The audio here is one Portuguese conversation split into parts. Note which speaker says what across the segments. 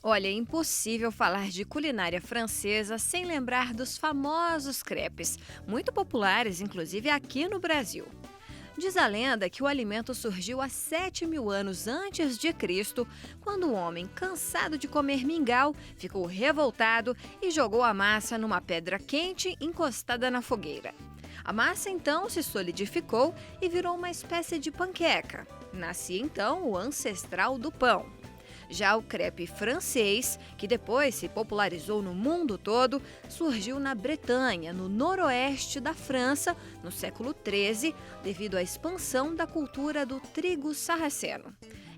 Speaker 1: Olha, é impossível falar de culinária francesa sem lembrar dos famosos crepes, muito populares inclusive aqui no Brasil. Diz a lenda que o alimento surgiu há 7.000 anos antes de Cristo, quando o homem, cansado de comer mingau, ficou revoltado e jogou a massa numa pedra quente encostada na fogueira. A massa então se solidificou e virou uma espécie de panqueca. Nascia então o ancestral do pão. Já o crepe francês, que depois se popularizou no mundo todo, surgiu na Bretanha, no noroeste da França, no século XIII, devido à expansão da cultura do trigo sarraceno.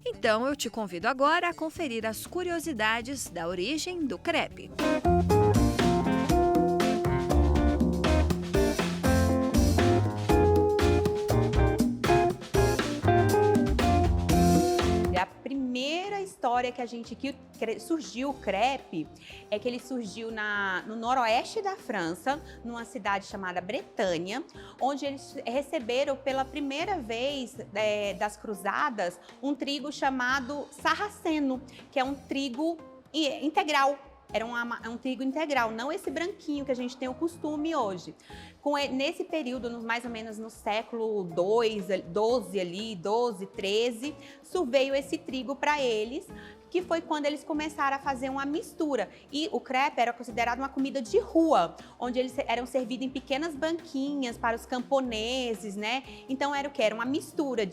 Speaker 1: Então eu te convido agora a conferir as curiosidades da origem do crepe.
Speaker 2: A primeira história que surgiu o crepe é que ele surgiu no noroeste da França, numa cidade chamada Bretanha, onde eles receberam pela primeira vez das cruzadas um trigo chamado sarraceno, que é um trigo integral. É um trigo integral, não esse branquinho que a gente tem o costume hoje. Nesse período, mais ou menos no século XII ali, 12, 13, veio esse trigo para eles, que foi quando eles começaram a fazer uma mistura. E o crepe era considerado uma comida de rua, onde eles eram servidos em pequenas banquinhas para os camponeses, né? Então era o que? Era uma mistura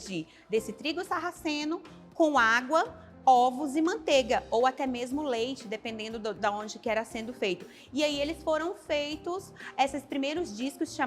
Speaker 2: desse trigo sarraceno com água, ovos e manteiga, ou até mesmo leite, dependendo da onde que era sendo feito. E aí eles foram feitos esses primeiros discos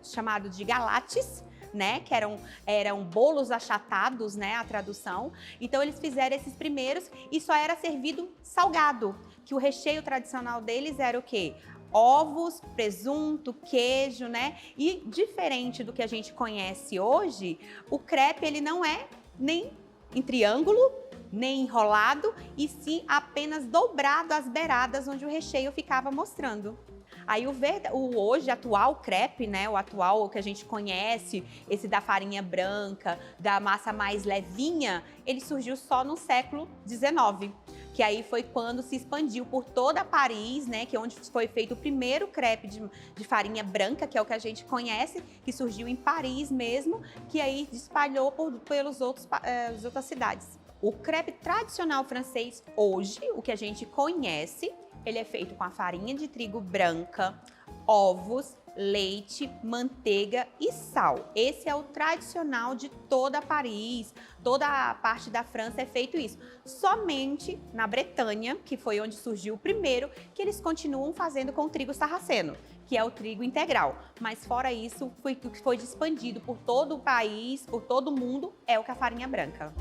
Speaker 2: chamados de galates, né, que eram bolos achatados, né, a tradução. Então eles fizeram esses primeiros e só era servido salgado, que o recheio tradicional deles era o quê? Ovos, presunto, queijo, né? E diferente do que a gente conhece hoje, o crepe ele não é nem em triângulo, nem enrolado, e sim apenas dobrado às beiradas, onde o recheio ficava mostrando. Aí o hoje atual crepe, né, o atual o que a gente conhece, esse da farinha branca, da massa mais levinha, ele surgiu só no século XIX, que aí foi quando se expandiu por toda Paris, né, que é onde foi feito o primeiro crepe de farinha branca, que é o que a gente conhece, que surgiu em Paris mesmo, que aí espalhou pelas outras cidades. O crepe tradicional francês hoje, o que a gente conhece, ele é feito com a farinha de trigo branca, ovos, leite, manteiga e sal. Esse é o tradicional de toda Paris, toda a parte da França é feito isso. Somente na Bretanha, que foi onde surgiu o primeiro, que eles continuam fazendo com trigo sarraceno, que é o trigo integral. Mas fora isso, o que foi expandido por todo o país, por todo o mundo, é o que é a farinha branca.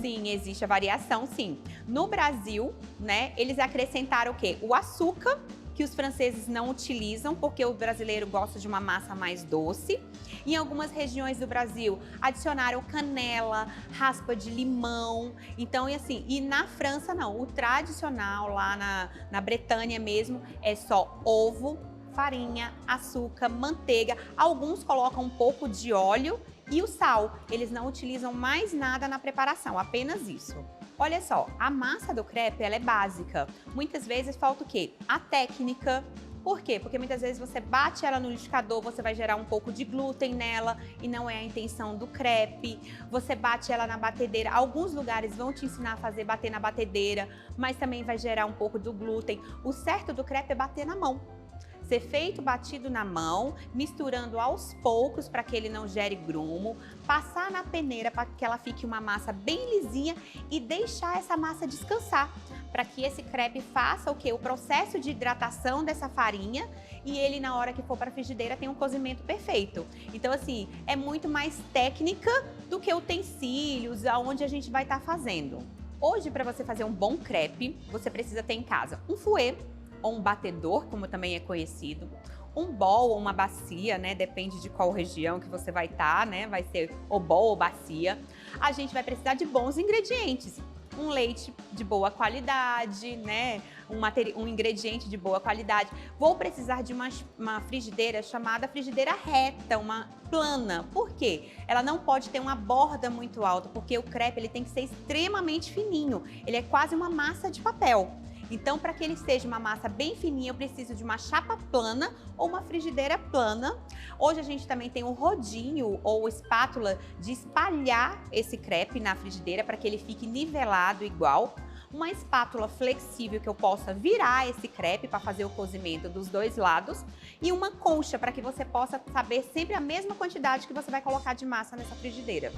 Speaker 2: Sim, existe a variação, sim. No Brasil, né, eles acrescentaram o quê? O açúcar, que os franceses não utilizam, porque o brasileiro gosta de uma massa mais doce. Em algumas regiões do Brasil, adicionaram canela, raspa de limão. Então, e na França não. O tradicional lá na Bretanha mesmo é só ovo, farinha, açúcar, manteiga. Alguns colocam um pouco de óleo e o sal. Eles não utilizam mais nada na preparação, apenas isso. Olha só, a massa do crepe ela é básica. Muitas vezes falta o quê? A técnica. Por quê? Porque muitas vezes você bate ela no liquidificador, você vai gerar um pouco de glúten nela e não é a intenção do crepe. Você bate ela na batedeira. Alguns lugares vão te ensinar a fazer bater na batedeira, mas também vai gerar um pouco do glúten. O certo do crepe é bater na mão. Ser feito batido na mão, misturando aos poucos para que ele não gere grumo, passar na peneira para que ela fique uma massa bem lisinha e deixar essa massa descansar, para que esse crepe faça o quê? O processo de hidratação dessa farinha e ele na hora que for para a frigideira tem um cozimento perfeito. Então assim, é muito mais técnica do que utensílios aonde a gente vai estar fazendo. Hoje para você fazer um bom crepe, você precisa ter em casa um fouet, ou um batedor, como também é conhecido, um bol ou uma bacia, né? Depende de qual região que você vai estar, né? Vai ser o bol ou bacia. A gente vai precisar de bons ingredientes. um leite de boa qualidade, né? Um ingrediente de boa qualidade. Vou precisar de uma frigideira chamada frigideira reta, uma plana. Por quê? Ela não pode ter uma borda muito alta, porque o crepe ele tem que ser extremamente fininho. Ele é quase uma massa de papel. Então, para que ele seja uma massa bem fininha, eu preciso de uma chapa plana ou uma frigideira plana. Hoje a gente também tem um rodinho ou espátula de espalhar esse crepe na frigideira para que ele fique nivelado igual. Uma espátula flexível que eu possa virar esse crepe para fazer o cozimento dos dois lados. E uma concha para que você possa saber sempre a mesma quantidade que você vai colocar de massa nessa frigideira.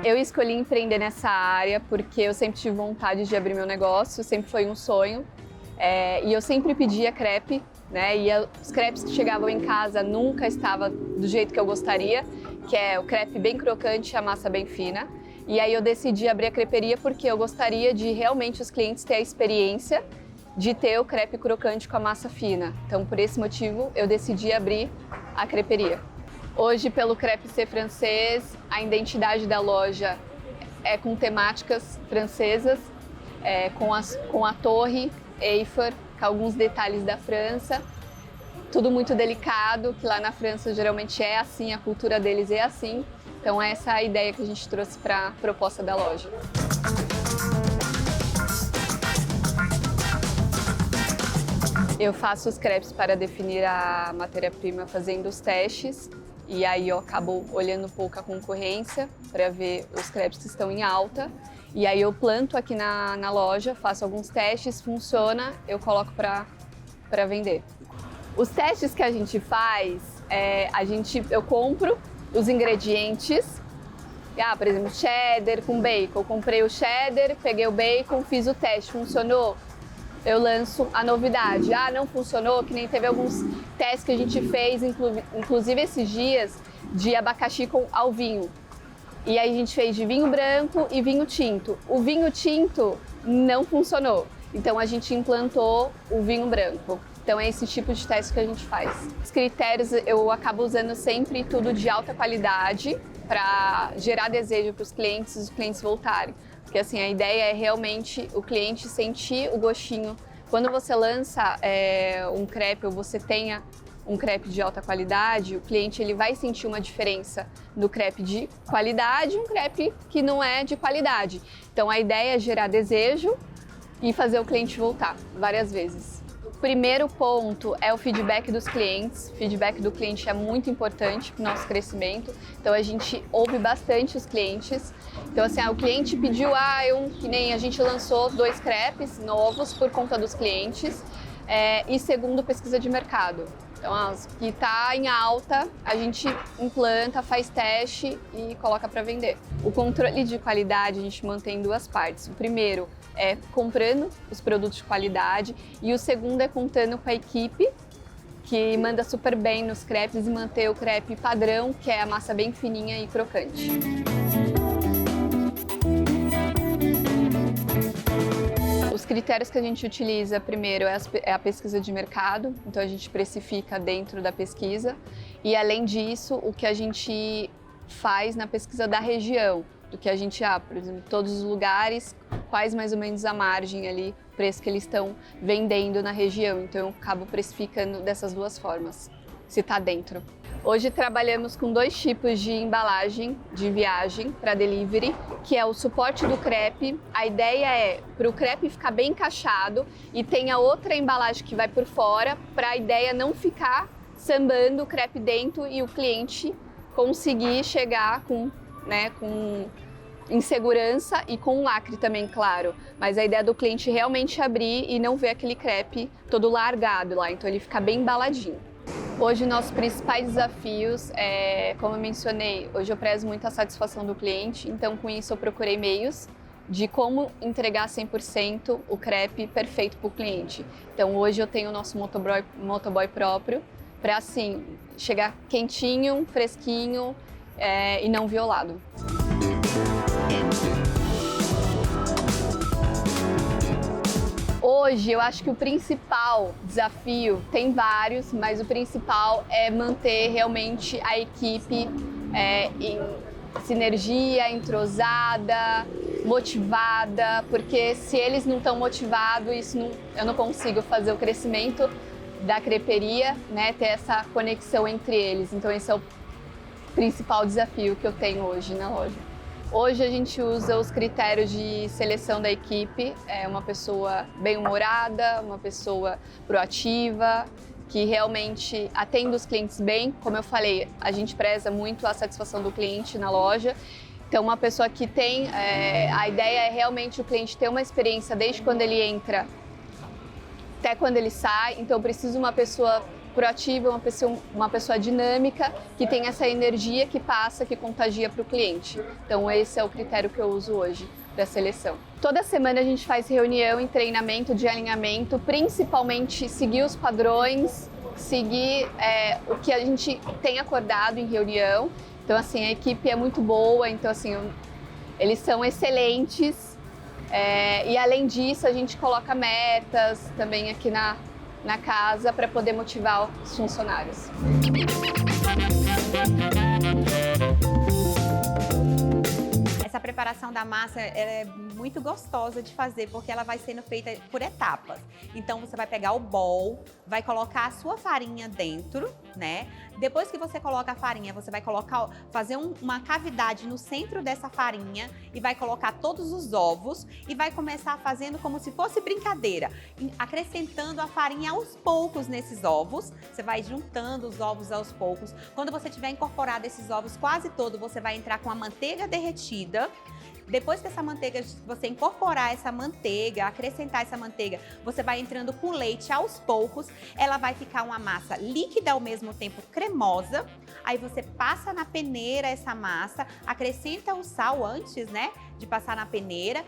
Speaker 3: Eu escolhi empreender nessa área porque eu sempre tive vontade de abrir meu negócio, sempre foi um sonho. E eu sempre pedia crepe, né? E os crepes que chegavam em casa nunca estavam do jeito que eu gostaria, que é o crepe bem crocante e a massa bem fina. E aí eu decidi abrir a creperia porque eu gostaria de realmente os clientes ter a experiência de ter o crepe crocante com a massa fina. Então, por esse motivo, eu decidi abrir a creperia. Hoje, pelo crepe ser francês, a identidade da loja é com temáticas francesas, com a torre Eiffel, com alguns detalhes da França. Tudo muito delicado, que lá na França geralmente é assim, a cultura deles é assim. Então essa é a ideia que a gente trouxe para a proposta da loja. Eu faço os crepes para definir a matéria-prima fazendo os testes. E aí eu acabo olhando um pouco a concorrência para ver os crepes que estão em alta. E aí eu planto aqui na loja, faço alguns testes, funciona, eu coloco para vender. Os testes que a gente faz, eu compro os ingredientes. Por exemplo, cheddar com bacon. Eu comprei o cheddar, peguei o bacon, fiz o teste, funcionou? Eu lanço a novidade. Não funcionou, que nem teve alguns testes que a gente fez, inclusive esses dias, de abacaxi ao vinho. E aí a gente fez de vinho branco e vinho tinto. O vinho tinto não funcionou, então a gente implantou o vinho branco. Então é esse tipo de teste que a gente faz. Os critérios, eu acabo usando sempre tudo de alta qualidade para gerar desejo para os clientes voltarem. Porque assim, a ideia é realmente o cliente sentir o gostinho. Quando você lança um crepe ou você tenha um crepe de alta qualidade, o cliente ele vai sentir uma diferença do crepe de qualidade e um crepe que não é de qualidade. Então a ideia é gerar desejo e fazer o cliente voltar várias vezes. O primeiro ponto é o feedback dos clientes. O feedback do cliente é muito importante para o nosso crescimento. Então a gente ouve bastante os clientes. Então assim, o cliente pediu, que nem a gente lançou 2 crepes novos por conta dos clientes. E segundo, pesquisa de mercado. Então, as que está em alta, a gente implanta, faz teste e coloca para vender. O controle de qualidade a gente mantém em 2 partes. O primeiro é comprando os produtos de qualidade e o segundo é contando com a equipe que manda super bem nos crepes e manter o crepe padrão, que é a massa bem fininha e crocante. Os critérios que a gente utiliza, primeiro, é a pesquisa de mercado, então a gente precifica dentro da pesquisa. E além disso, o que a gente faz na pesquisa da região, do que a gente, por exemplo, todos os lugares, quais mais ou menos a margem ali, o preço que eles estão vendendo na região. Então eu acabo precificando dessas 2 formas, se está dentro. Hoje trabalhamos com 2 tipos de embalagem de viagem para delivery, que é o suporte do crepe. A ideia é para o crepe ficar bem encaixado e tem a outra embalagem que vai por fora, para a ideia não ficar sambando o crepe dentro e o cliente conseguir chegar com em segurança e com lacre também, claro. Mas a ideia do cliente realmente abrir e não ver aquele crepe todo largado lá, então ele fica bem embaladinho. Hoje, nossos principais desafios, como eu mencionei, hoje eu prezo muito a satisfação do cliente, então com isso eu procurei meios de como entregar 100% o crepe perfeito para o cliente. Então hoje eu tenho o nosso motoboy próprio para assim, chegar quentinho, fresquinho e não violado. Hoje, eu acho que o principal desafio, tem vários, mas o principal é manter realmente a equipe em sinergia, entrosada, motivada, porque se eles não estão motivados, eu não consigo fazer o crescimento da creperia, né, ter essa conexão entre eles. Então esse é o principal desafio que eu tenho hoje na loja. Hoje a gente usa os critérios de seleção da equipe, uma pessoa bem-humorada, uma pessoa proativa, que realmente atende os clientes bem. Como eu falei, a gente preza muito a satisfação do cliente na loja. Então, uma pessoa que tem... a ideia é realmente o cliente ter uma experiência desde quando ele entra até quando ele sai. Então, eu preciso de uma pessoa proativa, uma pessoa dinâmica, que tem essa energia que passa, que contagia para o cliente. Então, esse é o critério que eu uso hoje da seleção. Toda semana a gente faz reunião e treinamento de alinhamento, principalmente seguir os padrões, seguir o que a gente tem acordado em reunião. Então, assim, a equipe é muito boa, então, assim, eles são excelentes. E, além disso, a gente coloca metas também aqui na casa para poder motivar os funcionários.
Speaker 2: Essa preparação da massa é muito gostosa de fazer, porque ela vai sendo feita por etapas. Então, você vai pegar o bowl, vai colocar a sua farinha dentro, né? Depois que você coloca a farinha, você vai fazer uma cavidade no centro dessa farinha e vai colocar todos os ovos e vai começar fazendo como se fosse brincadeira, acrescentando a farinha aos poucos nesses ovos. Você vai juntando os ovos aos poucos. Quando você tiver incorporado esses ovos quase todos, você vai entrar com a manteiga derretida. Depois que você incorporar essa manteiga, acrescentar essa manteiga, você vai entrando com leite aos poucos. Ela vai ficar uma massa líquida ao mesmo tempo cremosa. Aí você passa na peneira essa massa, acrescenta o sal antes, né, de passar na peneira.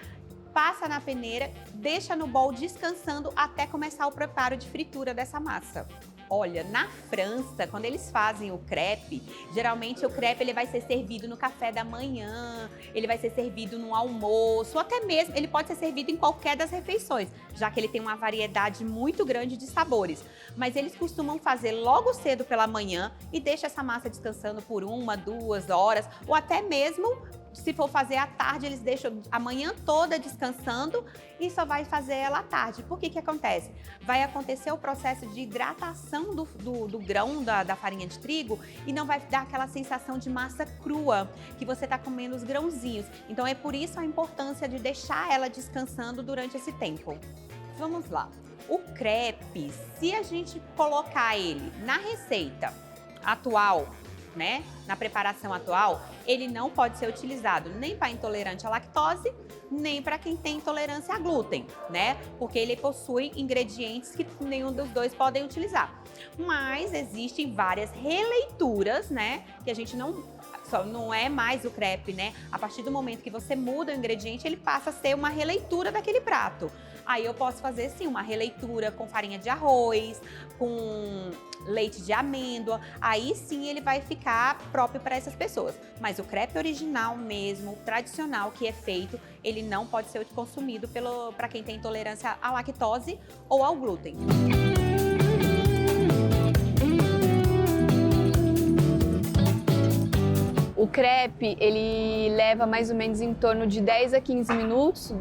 Speaker 2: Passa na peneira, deixa no bowl descansando até começar o preparo de fritura dessa massa. Olha, na França, quando eles fazem o crepe, geralmente o crepe ele vai ser servido no café da manhã, ele vai ser servido no almoço, ou até mesmo ele pode ser servido em qualquer das refeições, já que ele tem uma variedade muito grande de sabores. Mas eles costumam fazer logo cedo pela manhã e deixa essa massa descansando por 1, 2 horas, ou até mesmo, se for fazer à tarde, eles deixam a manhã toda descansando e só vai fazer ela à tarde. Por que que acontece? Vai acontecer o processo de hidratação do grão da farinha de trigo e não vai dar aquela sensação de massa crua, que você está comendo os grãozinhos. Então é por isso a importância de deixar ela descansando durante esse tempo. Vamos lá. O crepe, se a gente colocar ele na receita atual, né, na preparação atual, ele não pode ser utilizado nem para intolerante à lactose, nem para quem tem intolerância a glúten, né? Porque ele possui ingredientes que nenhum dos dois podem utilizar. Mas existem várias releituras, né, que a gente não é mais o crepe, né? A partir do momento que você muda o ingrediente, ele passa a ser uma releitura daquele prato. Aí eu posso fazer, sim, uma releitura com farinha de arroz, com leite de amêndoa. Aí sim ele vai ficar próprio para essas pessoas. Mas o crepe original mesmo, tradicional que é feito, ele não pode ser consumido para quem tem intolerância à lactose ou ao glúten.
Speaker 3: O crepe, ele leva mais ou menos em torno de 10 a 15 minutos,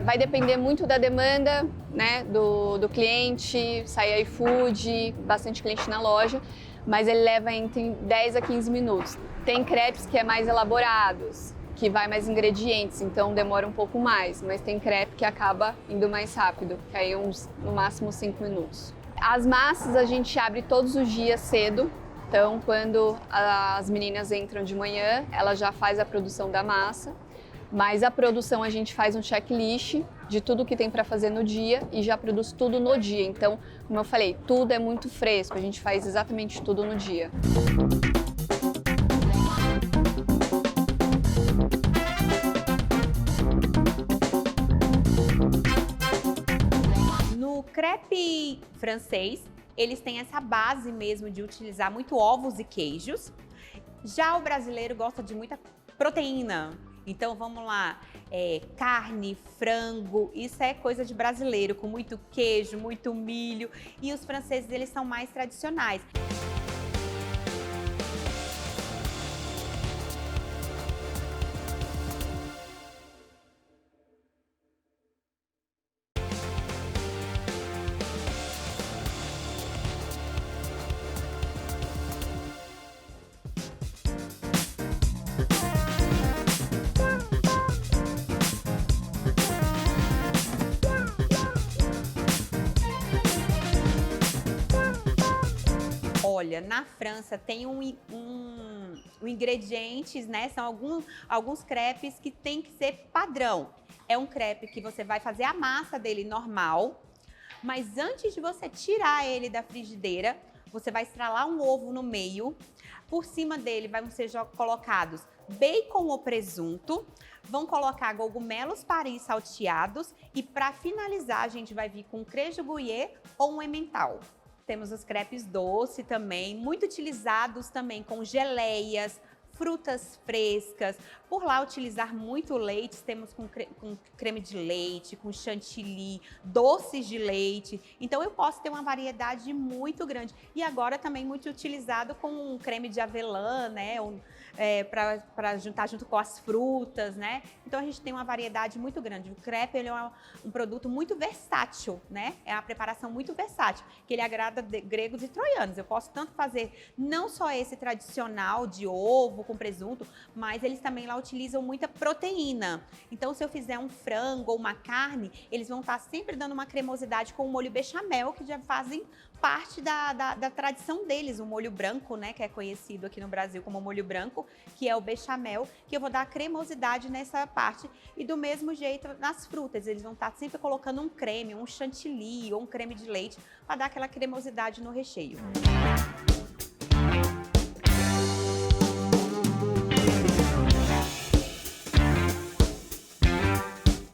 Speaker 3: vai depender muito da demanda, né, do cliente, sai iFood, bastante cliente na loja, mas ele leva entre 10 a 15 minutos. Tem crepes que é mais elaborados, que vai mais ingredientes, então demora um pouco mais, mas tem crepe que acaba indo mais rápido, que aí no máximo 5 minutos. As massas a gente abre todos os dias cedo. Então, quando as meninas entram de manhã, ela já faz a produção da massa, mas a produção a gente faz um checklist de tudo que tem para fazer no dia e já produz tudo no dia. Então, como eu falei, tudo é muito fresco, a gente faz exatamente tudo no dia.
Speaker 2: No crepe francês, eles têm essa base mesmo de utilizar muito ovos e queijos. Já o brasileiro gosta de muita proteína. Então vamos lá, carne, frango, isso é coisa de brasileiro, com muito queijo, muito milho. E os franceses, eles são mais tradicionais. Olha, na França tem ingredientes, né? São alguns crepes que tem que ser padrão. É um crepe que você vai fazer a massa dele normal, mas antes de você tirar ele da frigideira, você vai estralar um ovo no meio. Por cima dele vão ser colocados bacon ou presunto, vão colocar cogumelos Paris salteados e para finalizar a gente vai vir com queijo gruyère ou um emmental. Temos os crepes doce também, muito utilizados também com geleias, frutas frescas. Por lá utilizar muito leite, temos com creme de leite, com chantilly, doces de leite. Então eu posso ter uma variedade muito grande. E agora também muito utilizado com um creme de avelã, né? Para juntar junto com as frutas, né? Então a gente tem uma variedade muito grande. O crepe ele é um produto muito versátil, né? É uma preparação muito versátil, que ele agrada gregos e troianos. Eu posso tanto fazer não só esse tradicional de ovo com presunto, mas eles também lá utilizam muita proteína. Então se eu fizer um frango ou uma carne, eles vão estar sempre dando uma cremosidade com o molho bechamel, que já fazem parte da tradição deles, o molho branco, né, que é conhecido aqui no Brasil como molho branco, que é o bechamel, que eu vou dar cremosidade nessa parte. E do mesmo jeito nas frutas, eles vão estar sempre colocando um creme, um chantilly ou um creme de leite para dar aquela cremosidade no recheio.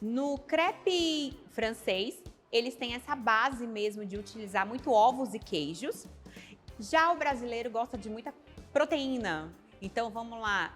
Speaker 2: No crepe francês, eles têm essa base mesmo de utilizar muito ovos e queijos. Já o brasileiro gosta de muita proteína. Então vamos lá,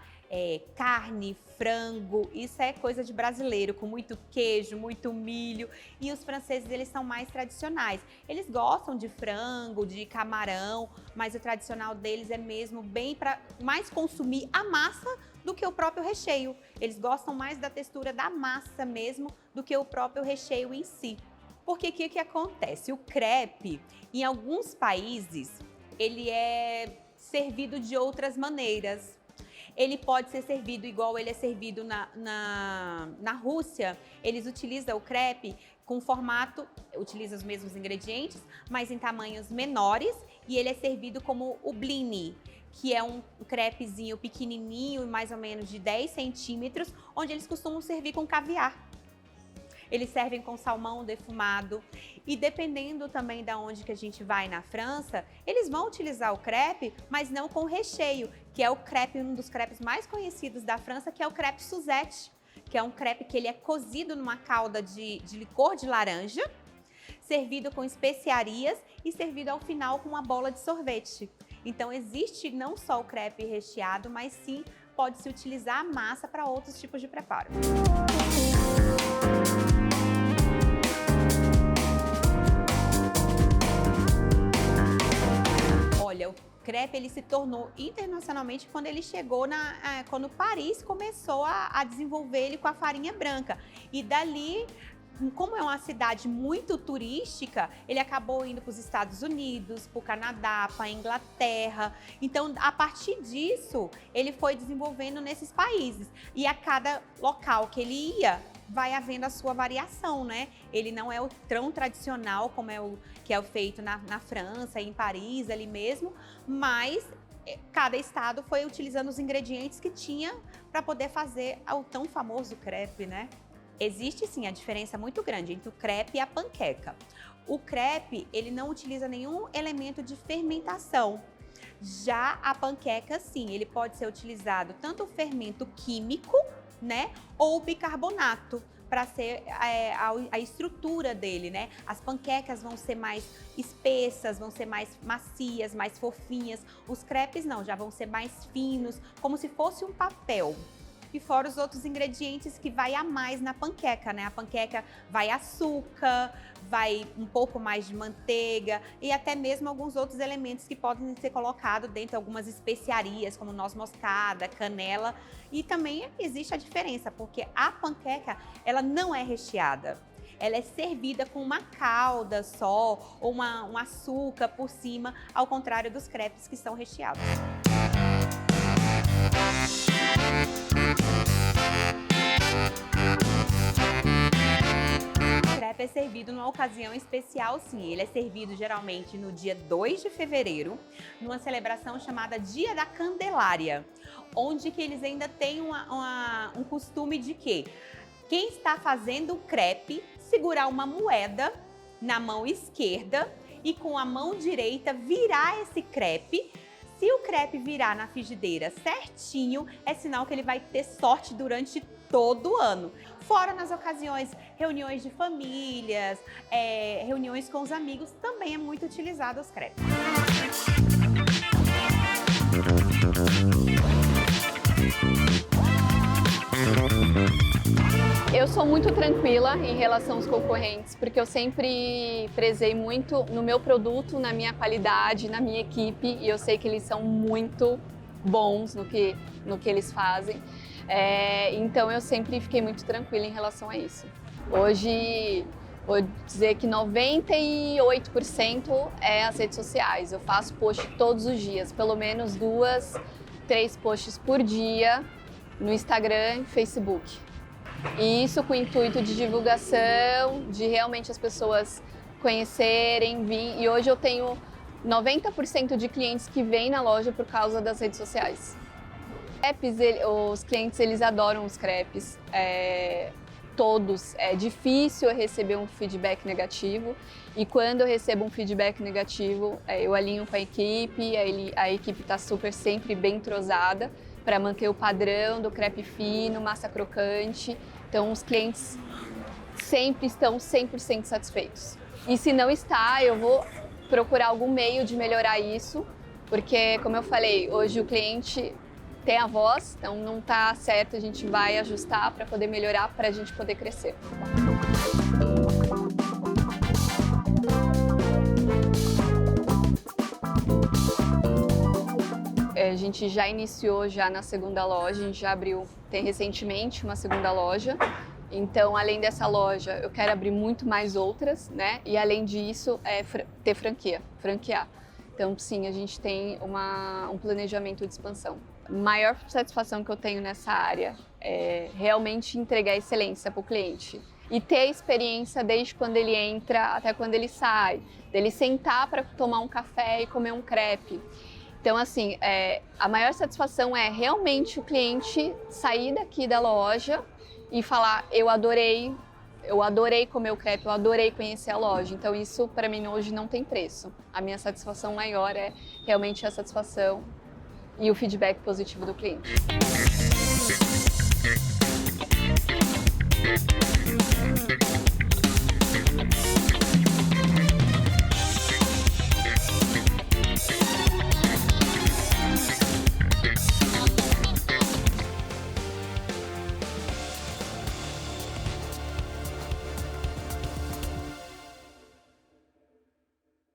Speaker 2: carne, frango, isso é coisa de brasileiro, com muito queijo, muito milho. E os franceses, eles são mais tradicionais. Eles gostam de frango, de camarão, mas o tradicional deles é mesmo bem para mais consumir a massa do que o próprio recheio. Eles gostam mais da textura da massa mesmo do que o próprio recheio em si. Porque o que acontece? O crepe, em alguns países, ele é servido de outras maneiras. Ele pode ser servido igual ele é servido na Rússia. Eles utilizam o crepe com formato, utiliza os mesmos ingredientes, mas em tamanhos menores, e ele é servido como o blini, que é um crepezinho pequenininho, mais ou menos de 10 centímetros, onde eles costumam servir com caviar. Eles servem com salmão defumado e dependendo também da onde que a gente vai na França, eles vão utilizar o crepe, mas não com recheio, que é o crepe, um dos crepes mais conhecidos da França, que é o crepe Suzette, que é um crepe que ele é cozido numa calda de licor de laranja, servido com especiarias e servido ao final com uma bola de sorvete. Então existe não só o crepe recheado, mas sim pode-se utilizar a massa para outros tipos de preparo. Olha, o crepe ele se tornou internacionalmente quando ele chegou quando Paris começou a desenvolver ele com a farinha branca. E dali, como é uma cidade muito turística, ele acabou indo para os Estados Unidos, para o Canadá, para a Inglaterra. Então, a partir disso, ele foi desenvolvendo nesses países. E a cada local que ele ia, vai havendo a sua variação, né? Ele não é o tão tradicional como é o que é feito na França, em Paris, ali mesmo, mas cada estado foi utilizando os ingredientes que tinha para poder fazer o tão famoso crepe, né? Existe sim a diferença muito grande entre o crepe e a panqueca. O crepe, ele não utiliza nenhum elemento de fermentação. Já a panqueca, sim, ele pode ser utilizado tanto o fermento químico, né, ou o bicarbonato, para ser a estrutura dele, né? As panquecas vão ser mais espessas, vão ser mais macias, mais fofinhas. Os crepes não, já vão ser mais finos, como se fosse um papel. E fora os outros ingredientes que vai a mais na panqueca, né? A panqueca vai açúcar, vai um pouco mais de manteiga e até mesmo alguns outros elementos que podem ser colocados dentro de algumas especiarias, como noz moscada, canela. E também existe a diferença, porque a panqueca, ela não é recheada. Ela é servida com uma calda só, ou um açúcar por cima, ao contrário dos crepes que são recheados. crepe é servido numa ocasião especial, sim. Ele é servido geralmente no dia 2 de fevereiro, numa celebração chamada Dia da Candelária, onde que eles ainda têm um costume de que quem está fazendo o crepe segurar uma moeda na mão esquerda e com a mão direita virar esse crepe. Se o crepe virar na frigideira certinho, é sinal que ele vai ter sorte durante todo o ano. Fora nas ocasiões, reuniões de famílias, reuniões com os amigos, também é muito utilizado os crepes.
Speaker 3: Eu sou muito tranquila em relação aos concorrentes, porque eu sempre prezei muito no meu produto, na minha qualidade, na minha equipe, e eu sei que eles são muito bons no que eles fazem. Então eu sempre fiquei muito tranquila em relação a isso. Hoje, vou dizer que 98% é as redes sociais. Eu faço post todos os dias, pelo menos 2, 3 posts por dia no Instagram e Facebook. E isso com o intuito de divulgação, de realmente as pessoas conhecerem, vir. E hoje eu tenho 90% de clientes que vêm na loja por causa das redes sociais. Os clientes, eles adoram os crepes, todos. É difícil eu receber um feedback negativo, e quando eu recebo um feedback negativo, eu alinho com a equipe, a equipe está sempre bem entrosada para manter o padrão do crepe fino, massa crocante. Então os clientes sempre estão 100% satisfeitos. E se não está, eu vou procurar algum meio de melhorar isso, porque, como eu falei, hoje o cliente tem a voz, então não está certo, a gente vai ajustar para poder melhorar, para a gente poder crescer. A gente já iniciou já na segunda loja, a gente já abriu, tem recentemente uma segunda loja. Então, além dessa loja, eu quero abrir muito mais outras, né? E além disso, ter franquear. Então, sim, a gente tem um planejamento de expansão. A maior satisfação que eu tenho nessa área é realmente entregar excelência para o cliente. E ter a experiência desde quando ele entra até quando ele sai. Dele sentar para tomar um café e comer um crepe. Então, assim, a maior satisfação é realmente o cliente sair daqui da loja e falar: eu adorei comer o crepe, eu adorei conhecer a loja. Então, isso para mim hoje não tem preço. A minha satisfação maior é realmente a satisfação e o feedback positivo do cliente.